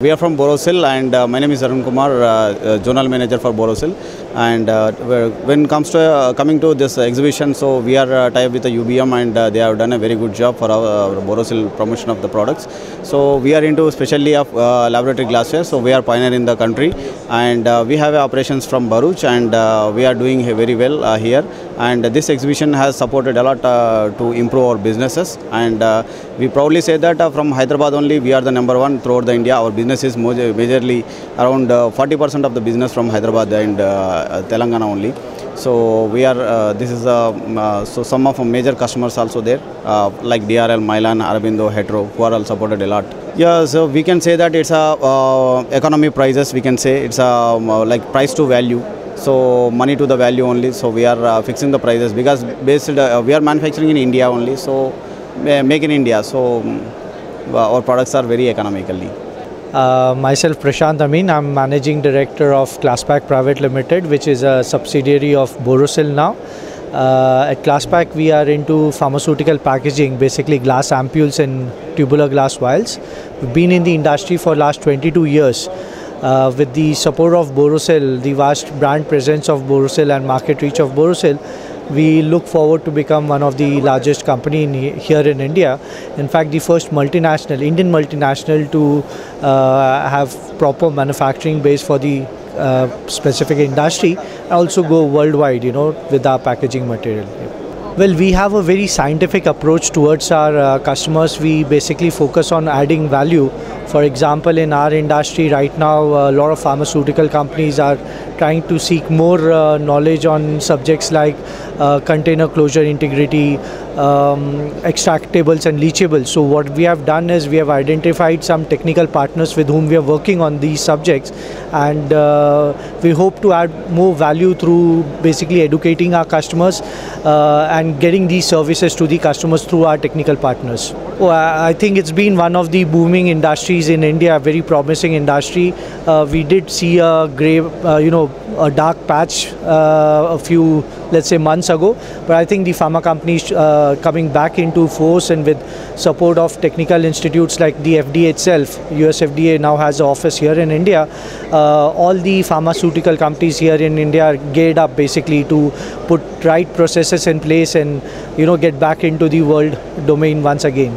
We are from Borosil, and my name is Arun Kumar, Zonal Manager for Borosil. And when it comes to coming to this exhibition, so we are tied with the UBM, and they have done a very good job for our Borosil promotion of the products. So we are into specially of laboratory glassware, so we are pioneer in the country, and we have operations from Bharuch, and we are doing very well here. And this exhibition has supported a lot to improve our businesses, and we proudly say that from Hyderabad only we are the #1 throughout the India. Our business is majorly around 40% of the business from Hyderabad and Telangana only. So we are this is so some of our major customers also there, like DRL, Mylan, Aurobindo, Hetero, who are all supported a lot. Yeah, so we can say that it's a economy prices. We can say it's a like price to value. So money to the value only. So we are fixing the prices because based we are manufacturing in India only. So make in India. So our products are very economically. Myself Prashant Amin, I'm Managing Director of Classpack Private Limited, which is a subsidiary of Borosil now. At Classpack we are into pharmaceutical packaging, basically glass ampules and tubular glass vials. We've been in the industry for last 22 years. With the support of Borosil, the vast brand presence of Borosil and market reach of Borosil, we look forward to become one of the largest company here in India. In fact, the first multinational, Indian multinational to have proper manufacturing base for the specific industry, and also go worldwide, with our packaging material. Well, we have a very scientific approach towards our customers. We basically focus on adding value. For example, in our industry right now, a lot of pharmaceutical companies are trying to seek more knowledge on subjects like container closure integrity, extractables and leachables. So what we have done is we have identified some technical partners with whom we are working on these subjects, and we hope to add more value through basically educating our customers and getting these services to the customers through our technical partners. Well, I think it's been one of the booming industries in India, a very promising industry. We did see a grey, a dark patch a few, let's say, months ago, but I think the pharma companies coming back into force, and with support of technical institutes like the FDA itself, US FDA now has an office here in India. All the pharmaceutical companies here in India are geared up basically to put right processes in place and get back into the world domain once again.